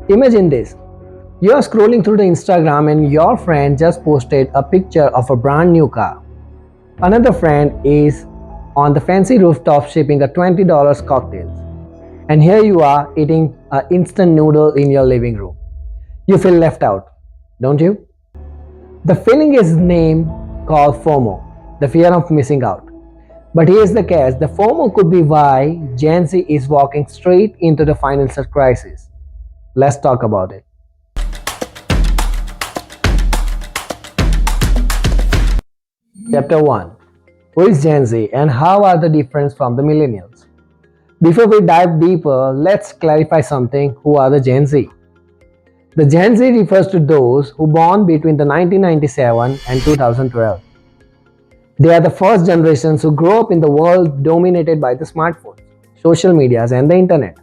Imagine this. You are scrolling through the Instagram and your friend just posted a picture of a brand new car. Another friend is on the fancy rooftop sipping a $20 cocktail. And here you are eating an instant noodle in your living room. You feel left out, don't you? The feeling is named called FOMO, the fear of missing out. But here's the catch, the FOMO could be why Gen Z is walking straight into the financial crisis. Let's talk about it. Chapter 1. Who is Gen Z and how are the different from the millennials? Before we dive deeper, let's clarify something. Who are the Gen Z? The Gen Z refers to those who born between the 1997 and 2012. They are the first generations who grew up in the world dominated by the smartphones, social medias and the internet.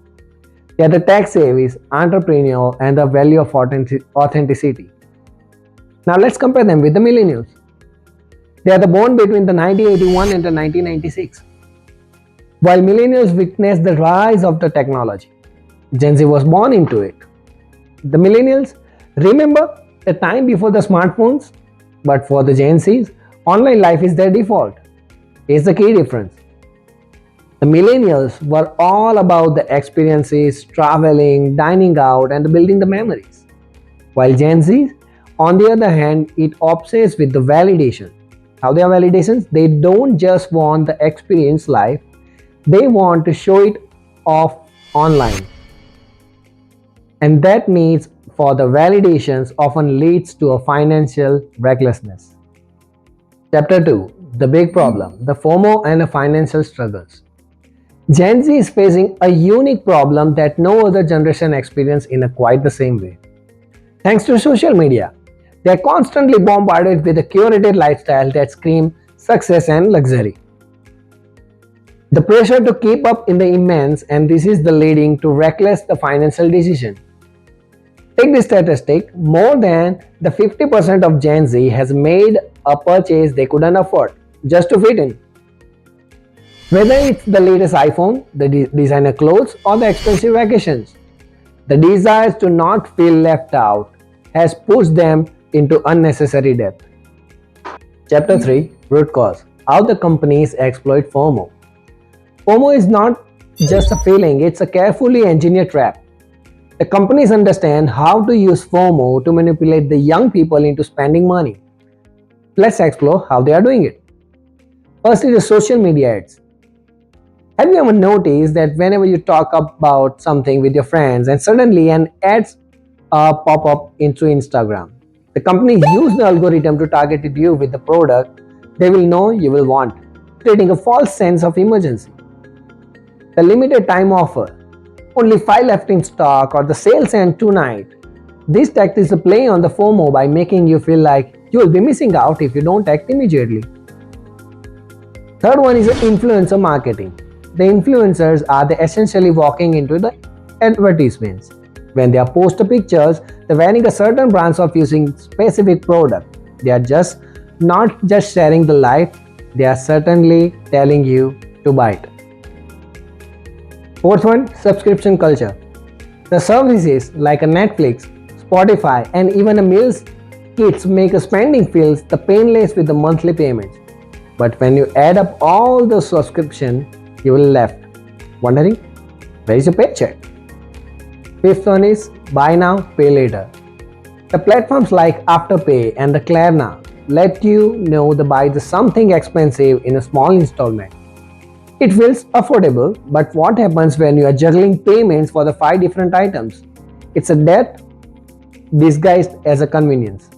They are the tech-savvy, entrepreneurial and the value of authenticity. Now let's compare them with the millennials. They are the born between the 1981 and the 1996. While millennials witnessed the rise of the technology, Gen Z was born into it. The millennials remember the time before the smartphones, but for the Gen Zs, online life is their default. Here's the key difference. The millennials were all about the experiences, traveling, dining out, and building the memories. While Gen Z, on the other hand, it obsessed with the validation. How they are validations? They don't just want the experience life, they want to show it off online. And that needs for the validations often leads to a financial recklessness. Chapter 2. The big problem, the FOMO and the financial struggles. Gen Z is facing a unique problem that no other generation experiences in quite the same way. Thanks to social media, they are constantly bombarded with a curated lifestyle that screams success and luxury. The pressure to keep up in the immense, and this is the leading to reckless the financial decision. Take this statistic, more than the 50% of Gen Z has made a purchase they couldn't afford just to fit in. Whether it's the latest iPhone, the designer clothes or the expensive vacations, the desire to not feel left out has pushed them into unnecessary debt. Chapter 3. Root cause. How the companies exploit FOMO. FOMO is not just a feeling, it's a carefully engineered trap. The companies understand how to use FOMO to manipulate the young people into spending money. Let's explore how they are doing it. First is the social media ads. Have you ever noticed that whenever you talk about something with your friends and suddenly an ads pop up into Instagram? The companies use the algorithm to target you with the product they will know you will want, creating a false sense of emergency. The limited time offer, only 5 left in stock, or the sales end tonight. This tactic is a play on the FOMO by making you feel like you will be missing out if you don't act immediately. Third one is influencer marketing. The influencers are essentially walking into the advertisements. When they are post pictures, they're wearing a certain brands of using specific product. They are just not just sharing the life, they are certainly telling you to buy it. Fourth one, subscription culture. The services like a Netflix, Spotify and even a meals kits make a spending feels the painless with the monthly payments. But when you add up all the subscription, you will left wondering, where is your paycheck? Fifth one is buy now, pay later. The platforms like Afterpay and the Klarna let you know to buy something expensive in a small installment. It feels affordable, but what happens when you are juggling payments for the 5 different items? It's a debt disguised as a convenience.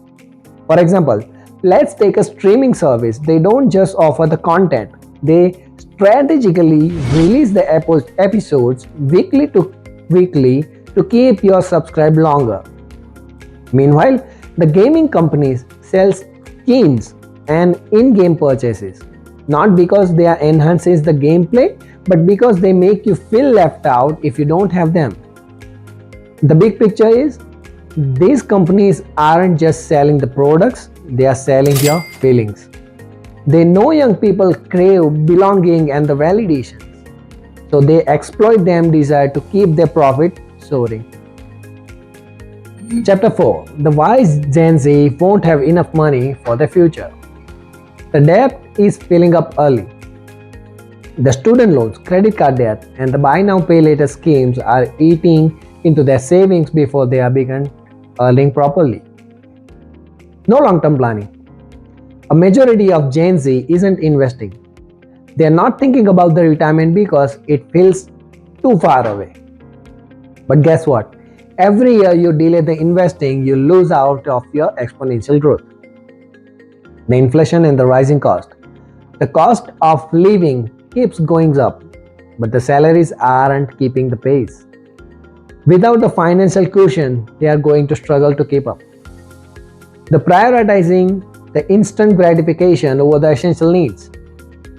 For example, let's take a streaming service. They don't just offer the content, they strategically release the episodes weekly to keep your subscribed longer. Meanwhile, the gaming companies sell skins and in-game purchases, not because they are enhances the gameplay, but because they make you feel left out if you don't have them. The big picture is, these companies aren't just selling the products, they are selling your feelings. They know young people crave belonging and the validations, so they exploit them desire to keep their profit soaring. Chapter 4. The wise Gen Z won't have enough money for their future. The debt is filling up early. The student loans, credit card debt, and the buy now pay later schemes are eating into their savings before they are begun earning properly. No long-term planning. A majority of Gen Z isn't investing. They are not thinking about the retirement because it feels too far away. But guess what? Every year you delay the investing, you lose out of your exponential growth. The inflation and the rising cost. The cost of living keeps going up, but the salaries aren't keeping the pace. Without the financial cushion, they are going to struggle to keep up. The prioritizing the instant gratification over the essential needs.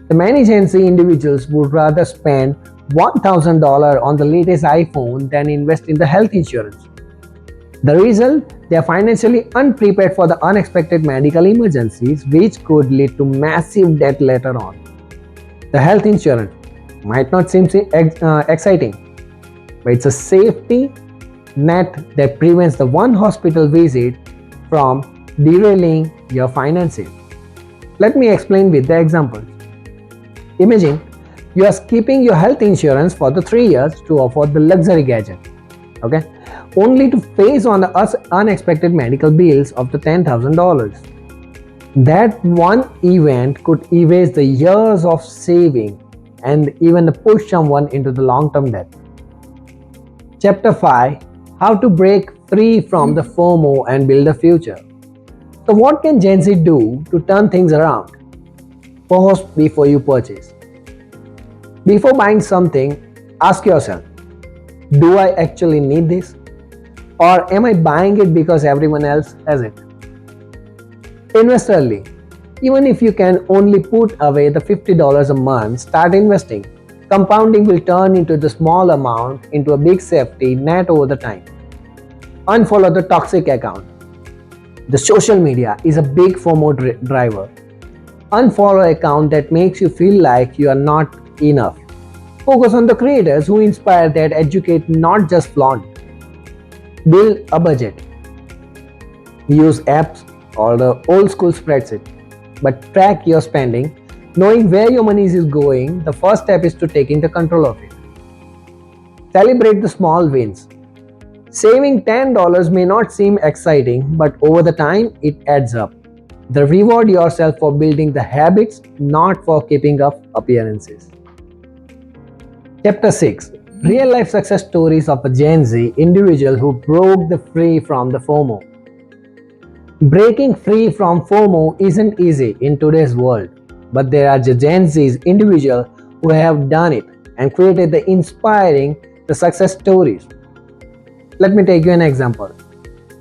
The many Gen Z individuals would rather spend $1,000 on the latest iPhone than invest in the health insurance. The result? They are financially unprepared for the unexpected medical emergencies, which could lead to massive debt later on. The health insurance might not seem exciting, but it's a safety net that prevents the one hospital visit from derailing your finances. Let me explain with the examples. Imagine you are skipping your health insurance for the 3 years to afford the luxury gadget, okay? Only to face on the unexpected medical bills of the $10,000. That one event could erase the years of saving and even push someone into the long-term debt. Chapter 5. How to break free from the FOMO and build a future. So what can Gen Z do to turn things around? Pause before you purchase. Before buying something, ask yourself, do I actually need this? Or am I buying it because everyone else has it? Invest early. Even if you can only put away the $50 a month, start investing. Compounding will turn into the small amount into a big safety net over the time. Unfollow the toxic account. The social media is a big FOMO driver. Unfollow account that makes you feel like you are not enough. Focus on the creators who inspire, that educate, not just flaunt. Build a budget. Use apps or the old school spreadsheet, but track your spending. Knowing where your money is going, the first step is to taking the control of it. Celebrate the small wins. Saving $10 may not seem exciting, but over the time it adds up. Reward yourself for building the habits, not for keeping up appearances. Chapter 6. Real life success stories of a Gen Z individual who broke free from the FOMO. Breaking free from FOMO isn't easy in today's world, but there are Gen Z's individuals who have done it and created the inspiring success stories. Let me take you an example.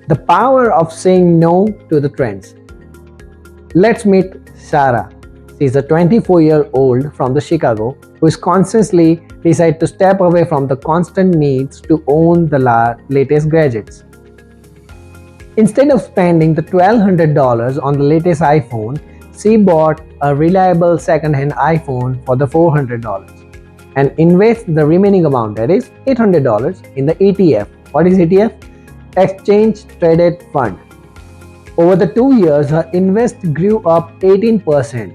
The power of saying no to the trends. Let's meet Sarah. She's a 24-year-old from the Chicago who is constantly decided to step away from the constant needs to own the latest gadgets. Instead of spending the $1,200 on the latest iPhone, she bought a reliable second-hand iPhone for the $400 and invest the remaining amount, that is $800, in the ETF. What is ETF? Exchange Traded Fund. Over the 2 years, her invest grew up 18%.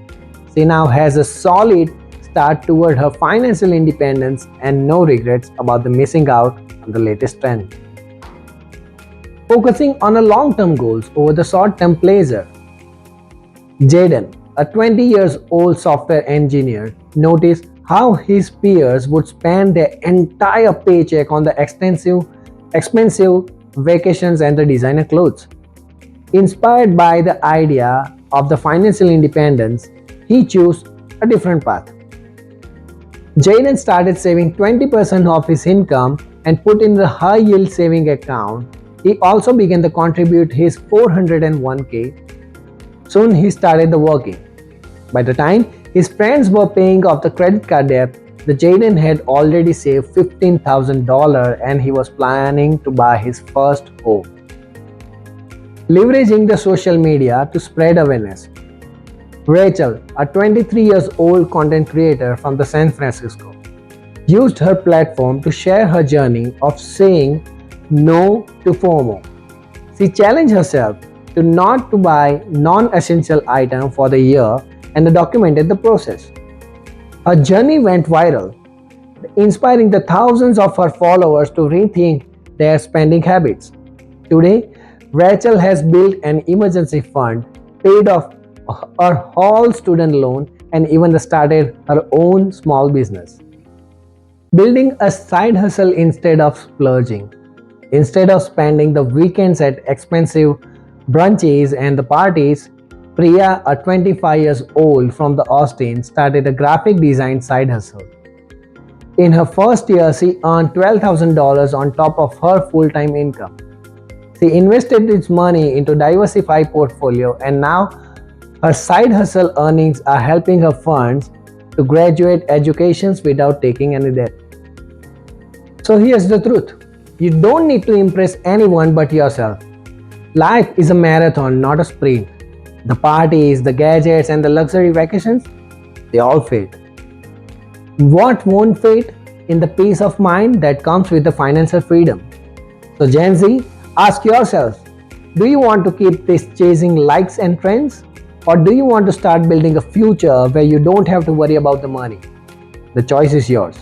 She now has a solid start toward her financial independence and no regrets about the missing out on the latest trend. Focusing on a long-term goals over the short-term pleasure. Jaden, a 20-year-old software engineer, noticed how his peers would spend their entire paycheck on the expensive vacations and the designer clothes. Inspired by the idea of the financial independence, he chose a different path. Jaden started saving 20% of his income and put in the high-yield saving account. He also began to contribute his 401k. Soon he started working. By the time his friends were paying off the credit card debt, the Jaden had already saved $15,000 and he was planning to buy his first home. Leveraging the social media to spread awareness. Rachel, a 23-year-old content creator from the San Francisco, used her platform to share her journey of saying no to FOMO. She challenged herself to not to buy non-essential item for the year and documented the process. Her journey went viral, inspiring the thousands of her followers to rethink their spending habits. Today, Rachel has built an emergency fund, paid off her whole student loan, and even started her own small business. Building a side hustle instead of splurging. Instead of spending the weekends at expensive brunches and the parties, Priya, a 25 years old from the Austin, started a graphic design side hustle. In her first year, she earned $12,000 on top of her full-time income. She invested its money into diversified portfolio, and now her side hustle earnings are helping her funds to graduate educations without taking any debt. So here's the truth. You don't need to impress anyone but yourself. Life is a marathon, not a sprint. The parties, the gadgets, and the luxury vacations, they all fade. What won't fade? In the peace of mind that comes with the financial freedom. So Gen Z, ask yourself, do you want to keep this chasing likes and trends? Or do you want to start building a future where you don't have to worry about the money? The choice is yours.